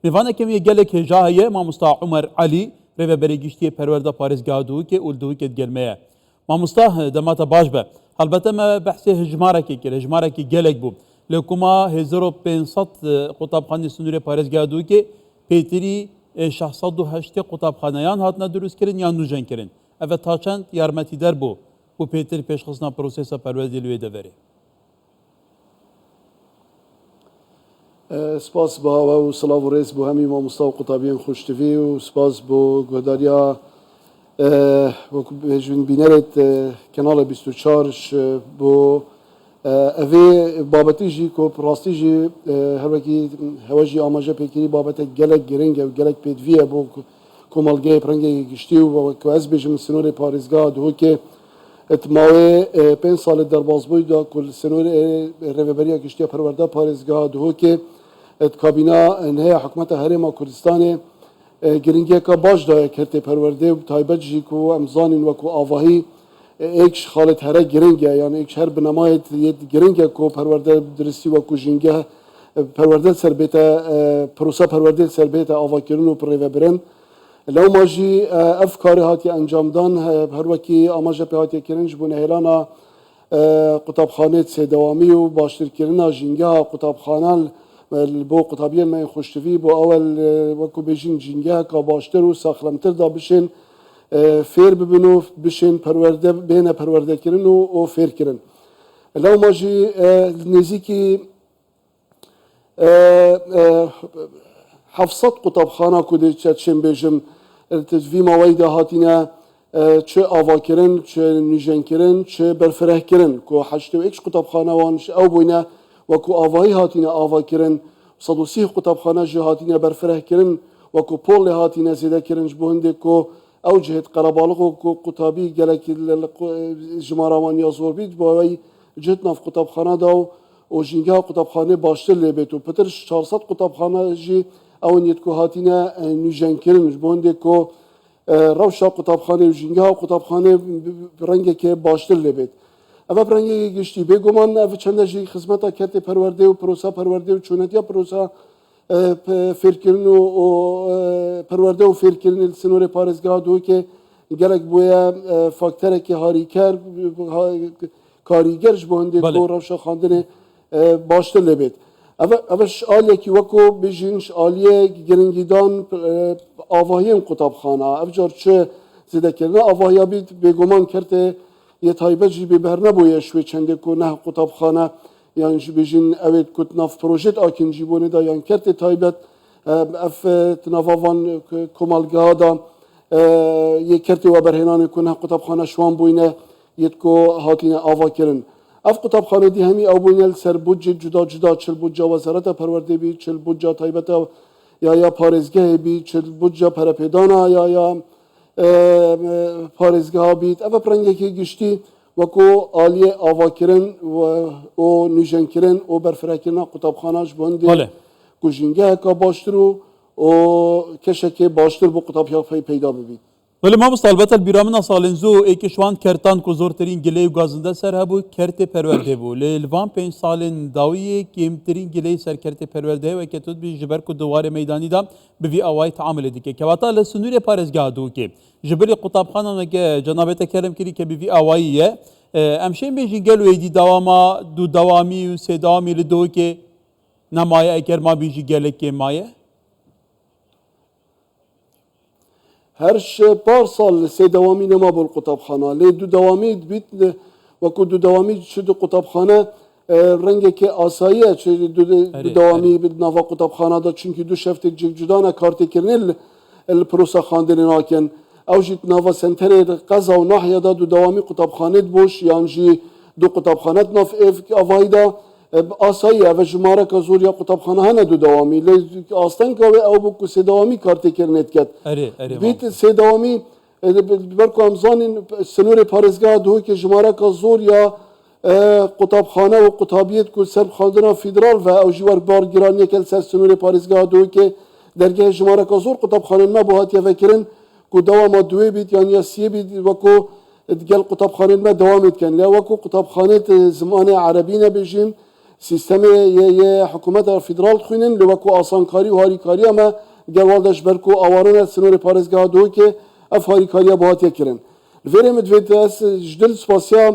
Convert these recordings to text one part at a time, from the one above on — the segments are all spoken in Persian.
میوانه که می گله که جاهیه ماموستا عمر علی رو برگشتی پرورده پارێزگا دووکێ و دووکێت گەلمەیە مامۆستا دەماتە باش بە هەڵبەتە مە بەحسێ هژمارێکی کرد هژمارێکی گەلێک بوو لە حکوما 1500 قوتابخانەی سنوورێ پارێزگا دووکێ پێیتری 680 قوتابخانەیان هاتنە دروستکردن یان نوژەنکردن ئەvە تا چەند یارمەتیدەر بوو و پێتر پێشخستنا پرۆسێسە پەروەردی لێ دەبەرێ سپاس با و سلاو و ریز بو همی مامۆستا و قوتابیان خوشتوی و سپاس بو گهداریا وەکو بێژین بینەرێت کەناڵە 24 بۆ ئەvê بابەتیژی کۆپڕاستیژی هەروەکی هەوەژی ئاماژە پێکردی بابەتە gelek giring و gelek pêdivî بۆ کۆمەلگەی پرەنگێکی گشتی و وەکو ez bêjim سنورê parêzgeha Duhokê mawê 5 salê derbasbûyî da ku li Sinûrê rêveberiya giştiya perwerda parêzgeha Duhokê kabîna hêya hikûmeta Herêma Kurdistanê giringiyeka baş daye kertê perwerdê taybet jî ku em zanîn weku avahî êk ji xalet here giring e yani êk her binemayê giring e ku perwerde diristî weku jîngeh perwerde serbête prosa perwerdê serbête avakirin û rêvebirin lewma jî ev karê hatiye encamdan her wekî amaje pê hatiye kirin ji bo nehêlana qutabxanê sêdewamî û baştirkirina jîngeha qutabxanan بۆ قوتابیان me خوشتوی بۆ ئەوەل وەکو بێژین جینگەهەکە باشتر و ساخلەمتردا بشێن فێر ببن و بشێن پەروەردە بێنە پەروەردەکردن و فێرکردن لەو ماژی نزیکی 700 قوتابخانە کو چێن بێژم vî mawayî de hatîne çi avakirin çi nûjenkirin çi berfirehkirin ku heştê û êk ji qutabxana wan ew bûyne وەکو ئاڤایی هاتینە ئاواکردن 130 قوتابخانە jî hatîne berfirehkirin وەکو پۆڵێ hatîne zêdekirin ji bo hindێک ku ew cihêt qelebalix û ku qutabî gelekî jimara wan ya zor bît bo ew cihêt nav qutabxana da û jîngeha qutabxanê baştir lê bêt û pitir 400 qutabxana jî ewin yêt ku hatîne nûjenkirin ji bo hindêk ku rewşa qutabxanê û jîngeha qutabxanê rengekê baştir lê bêt ev rengekî giştî bêguman ev çende jî xizmeta kertê perwerdê û prosa perwerdê û çûnetiya prosa fêrkirin û perwerde û fêrkirinê li Sinûrê parêzgeha Duhokê gelek bûye fakterekî harîker karîger ji bo hindê ku rewşa xandinê baştir lê bêt ev aliyekî weko bêjin aliye giringîdan avahiyên qutabxana ev car çi zêdekirina avahiya bît bêguman kertê یه تایبەت jî bêber nebûye şwê çendê ku neh qutabxane yan ji bêjin ew ê ku nav projet akîn jî bonê da yan kertê taybet ev nava van komalgeha da yê kertê we berhênanê ku neh qutabxane şwan bûyne yêt ku hatîne avakirin ev qutabxane dî hemî ew bûyne li ser budcê cuda cuda çil budca wezareta perwerdê bî çil budca taybeta ya parêzgehê bî çil budca perepêdana ya parêzgeha bît ev rengekî giştî weko aliyê avakirin û nûjenkirin û berfirehkirina qutabxana ji bo hindê ku jîngeheka baştir û keşekê baştir bo qutabya peyda bibît Wele mamosta elbette bîramina salên zû êkî şwan kertan ku zortirîn gilê û gazinde ser hebû kertê perwerdê bû lê li van 5 salên dawiyê kêmtirîn gilê ser kertê perwerdê weke tu bî ji ber ku diwarê meydanî da bi vî awayî teamûlê dike kevata li Sinûrê parêzgeha Duhokê ji birî qutabxanan weke cenabeta kerem kirî ke bi vî awayî ye em şên bêjî gel wêdî dewama du dewamî û sêdawamî li Duhokê nemaye eger ma bî jî gelekê maye her par sal sêdewamî nema bol qutabxana lê du dewamî bît wekû du dewamî çi du qutabxane rengekê asayî ye çi du dewamî nava qutabxana da çünkü du şeftê civcudana kartêkirinê li prosa xandinê nakin ew jî nava senterê qeza û nahya da du dewamî qutabxanê boş yan jî du qutabxanet nav ev avayî da asayî ev ji mareka zor ya qutabxana hene du dewamî lê astenka wê ew bû ku sêdewamî kartêkirinê diket bît sêdewamî ber ku em zanîn Sinûrê parêzgeha Duhokê ji mareka zor ya qutabxane û qutabiyet ku ser xandina fîdral ve ew jî wer bar giraniyek el ser Sinûrê parêzgeha Duhokê dergehê ji mareka zor qutabxanên me bu hatiye vekirin ku dewama duê bît yan ya siyê bît weko gel qutabxanên me dewam etken lê weko qutabxanê zimanê erebî nebêjin سیستم یه حکومت فدرال خوینن لوکو آسانکاری و هاریکاری اما گوالدش برکو آوارن سنور پارزگاه دو که اف هاریکاری باهات یکرن الفيري مدفيد جدل سپاسیا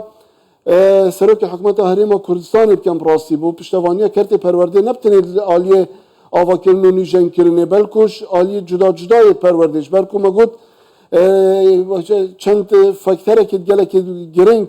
سروک حکومت هرم کردستان بکن براستی بو پشتوانیا کرتی پرورده نبتنی آلیه آوا کرن و نیجن کرنه بلکوش آلیه جدا جدای پروردش بلکو مگود چند فاکتره که گله که گرنگ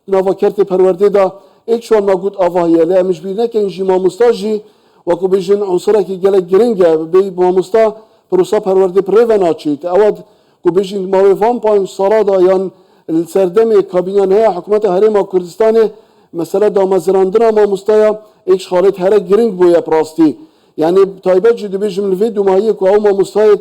نوا کرتی پرورده دا ایک شوان مگود آواهیه لی امش بیرنه که انجی ماموستاجی وکو بیشن عنصره که گله گرنگه بی ماموستا پروسا پرورده پریونا چید اواد کو بیشین ماوی وان پانج سالا دا یان السردم کابینان های حکومت هرم کردستان مثلا دامزراندنا ماموستایا ایک خالد هر گرنگ بویا پراستی یعنی تایبت جدی بیشم لوی دومایی کو او ماموستایت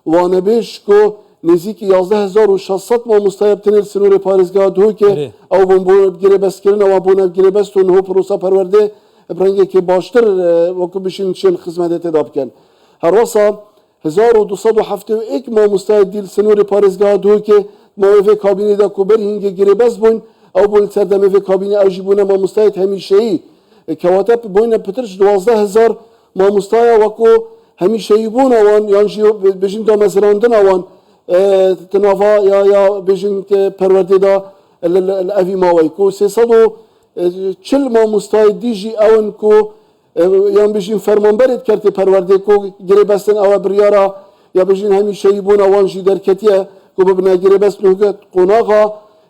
وانه بیش کو نزدیک 11600 ماموستای بتنیل سنور پارزگاه دو که او بون گیره بس کردن او بون گیره بس تو نه پروسا پرورده برنگه که باشتر وکو بشین شن خدمت تداب کن هر واسه 1271 ماموستای دیل سنور پارزگاه دو که موفق کابینه دا کوبر هنگی گیره بس بون او بون سردم موفق کابینه اوجی بونه ماموستای همیشه‌ای کواتب بون پترش 12000 ماموستای وکو همیشه‌ای بون اوان یانجی بجین دا مزراندن اوان تنافا یا بجین که پرورده دا الاوی ماوی کو 340 ماموستای دیجی اون کو یان بجین فرمانبرت کرده پرورده کو گیره بستن او بریارا یا بجین همیشه‌ای بون اوان جی درکتیه کو ببنا گیره بس نوگت قناغا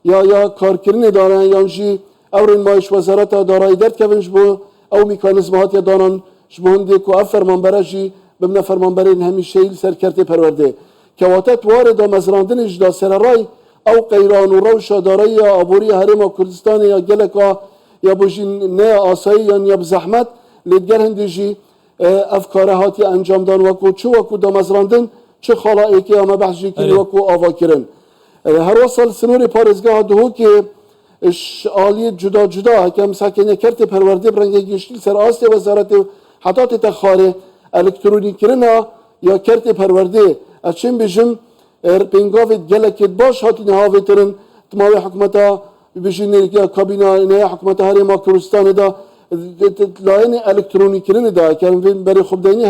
یا کارکرنی دارن یانجی اورین مایش وزارت دارایی درد کونش بو او میکانیزمات یا دارن شبهنده کو اف فرمانبرجی ببنا فرمانبرین همیشه‌ای سرکرده پرورده کواتت وارد مزراندن اجدا سررای او قیران و روش دارایی یا عبوری هرم کردستان یا گلکا یا بجین نه آسایی یا بزحمت لیدگر هندجی افکار هاتی انجام دان وکو چو وکو دا مزراندن چه خلایی که اما بحثی کنی وکو آوا کرن هر وصل سنور پارزگاه دهو که آلیت جدا جدا حکم ساکنه کرت پرورده برنگه گشتیل سر آست وزارت حتات تخاره الکترونی کرنا یا کرت پرورده اچین بجم پینگاوید گلکت باش هاتی نهاوی ترن تماوی حکمتا بجین کابینا نه حکمتا هری ما کردستان دا لاین الکترونی کرنه دا که برای خوب دینی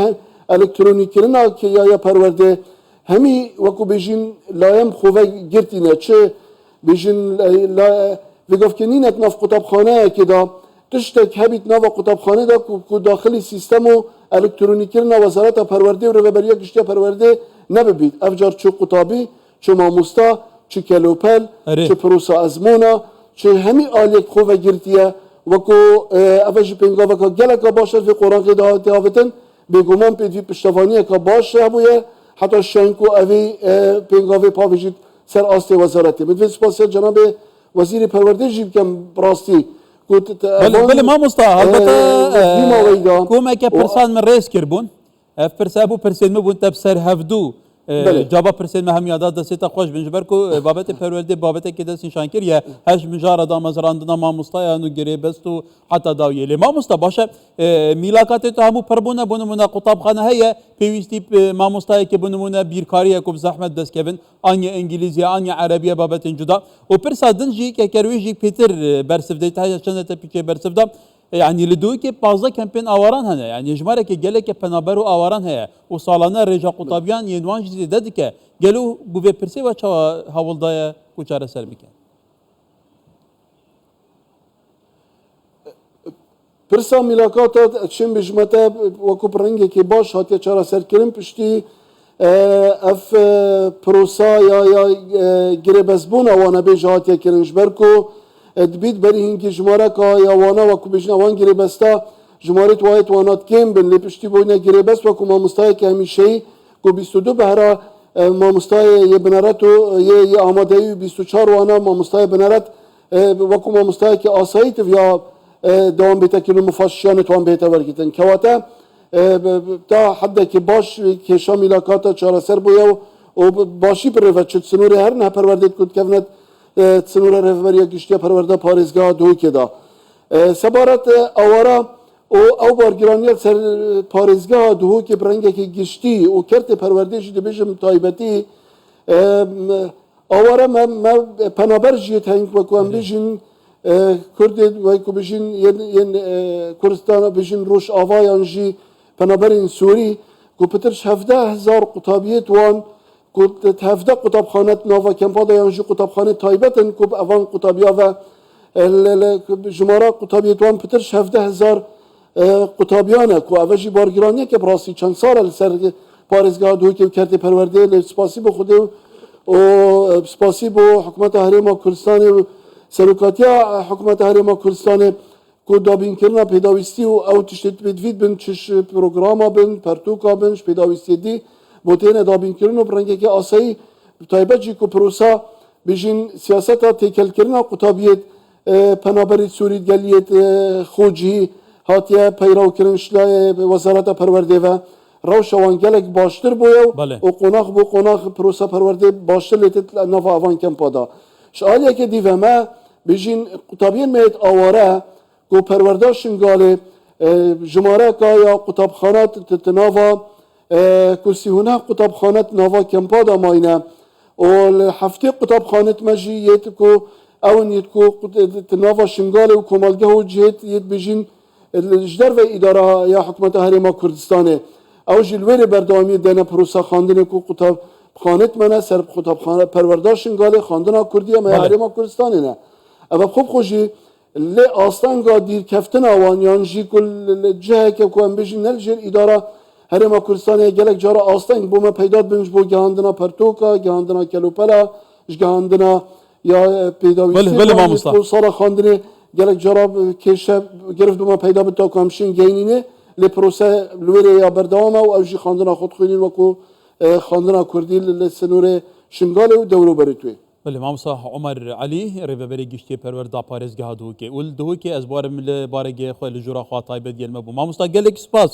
الکترونی کرنا که یا پرورده همی وکو بجین لایم خوبه گرتینه چه بجین وگفت که نینت ناف قطبخانه که دا تشتک هبیت ناف قطبخانه دا که داخلی سیستم و الکترونی کرنا وزارت پرورده و رهبری گشتی پرورده نببید افجار چه قطابی چه ماموستا چه کلوپل چه پروسا ازمونا چه همی آلیک خوبه گرتیه وکو افجی پینگا وکا گلکا باشد فی قرآن که داوتن بگومان پیدوی پشتوانیه که باشه بویه حتی شنکو اوی پینگاوی پاویجید سر آسته وزارتی مدوی سپاسی جناب وزیر پرورده جیب کم براستی بله ما مستا البته کومه که پرسان من ریس کربون اف پرسابو پرسین مبون تب سر هفدو جواب پرسین مهم یادات دسته خوش بنجبر کو بابت پرورده بابت که دست نشان کریه هش مجار دا مزراندنا ما مستا نو گری بستو حتی داویه ما مستا باشه میلاقات تو همو پربونه بونمونه قطب خانه هيا پیوستی ما مستا که بونمونه بیرکاریه کو زحمت دست کبن آنیا انگلیزی آنیا عربیه بابت جدا و پرسادن جی که کروی جی پیتر برسفده تا چنده پیچه برسفده يعني لدوي كي بازا كامبين اواران هنا يعني جماره كي قال لك بنابرو اواران هي وصالنا رجا قطابيان ينوان جديد ددك قالوا بوفي بيرسي واتشا هاولدايا كوچاره سر بكن پرسا ملاقات چیم بجمته وکو پرنگی که باش هاتی چرا سر کریم پشتی اف پروسا یا گره بزبون اوانه بیج هاتی کرنش برکو دبید بری هنگی جماره که یا وانا وکو بجن اوان گره بستا جماره توایت وانات کم بن لی پشتی بوینه گره بست وکو ما مستای که همیشه کو 22 بهرا ما مستای یه بنارت و یه آماده 24 وانا ما مستای بنارت وکو ما مستای که آسایت یا دوام بیتا که مفاشیان توان بیتا ورگیتن کواتا تا حد که باش که شام ملاقات چهار سر بویا و باشی پر رفت شد سنور هر نه پروردید کد کفنت سنور رهبری گشتی پرورده پارزگاه دو که دا سبارت اوارا او بارگرانی سر پارزگاه دو که برنگه که گشتی و کرت پرورده شده بشم تایبتی اوارا ما پنابر جیت هنگ بکنم بشین کرد و کو بجین ین کردستان بجین روش آوایان جی پنابرین سوری کو پترش 17,000 قطابیت وان کو 17 قطابخانه ناوا کمپادا یانجی قطابخانه تایبتن کو اوان قطابیا و جمارا قطابیت وان پترش 17,000 قطابیانه کو اوجی بارگرانی که براسی چند سال سر پارێزگا دووکێ کردی پەروەردەیە لێ سپاسی بۆ خودێ و سپاسی بۆ حکوومەتە هەرێما کوردستانی و سەرۆکاتیا حکوومەتە هەرێما کوردستانی کو دابینکردنا پێداویستی و ئەو تشتێت بێدوید بن چش پرۆگراما بن پەرتوکا بن پێداویستیدی بۆ تێنە دابینکردن و ڕەنگێکی ئاسایی تایبەتجی کو پرۆسا بژین سیاسەتا تێکەلکردنا قوتابیەت پەنابەری سووریت گەلیێت خۆجی هاتیە پەیڕاوکردن شلای وەزارەتە پەروەردەیە روشوان گلک باشتر بوده و قناق بو قناق پروسه پرورده باشتر لیتت نفع آوان کم پادا شالیه که دیوه ما بجین قطابین میت آواره کو پرورده شنگاله جماره که یا قطابخانات تناوا کسیونه قطابخانات ناوا کم پادا ماینه و هفته قطابخانات مجی یت کو اون یت کو تناوا شنگاله و کمالگه و جهت یت بجین الجدر و اداره یا حکومت هرما کردستانه او جلوه بردامی دنه پروسا خواندن کو قطب خانت منه سر قطب خانه پرورداشن گاله خواندن کردی ما هرما کردستانه نه اما خوب خوشی ل اصلا گا دیر کفتن آوان یانجی کل جهه که کوام بجی نلجر اداره هرما کردستانه گلک جارا اصلا بوم پیدات بنش بو گهاندنا پرتوکا گهاندنا کلوپلا گهاندنا یا پیداویستی سال خواندن گلک جارا کشه گرفت بوم پیدا بتا کامشین گینینه لپروسه لوری یا بردامه و اوجی خواندن خود خوینین وکو خواندن کردی لسنور شنگاله و دورو بریتوی. بله مامسا عمر علی ریبری گشتی پرورده پارێزگا دووکێ ول دووکێ ez barim li baregê xwe li jûra xwe taybet gelme bû. Mamosta gelek spas.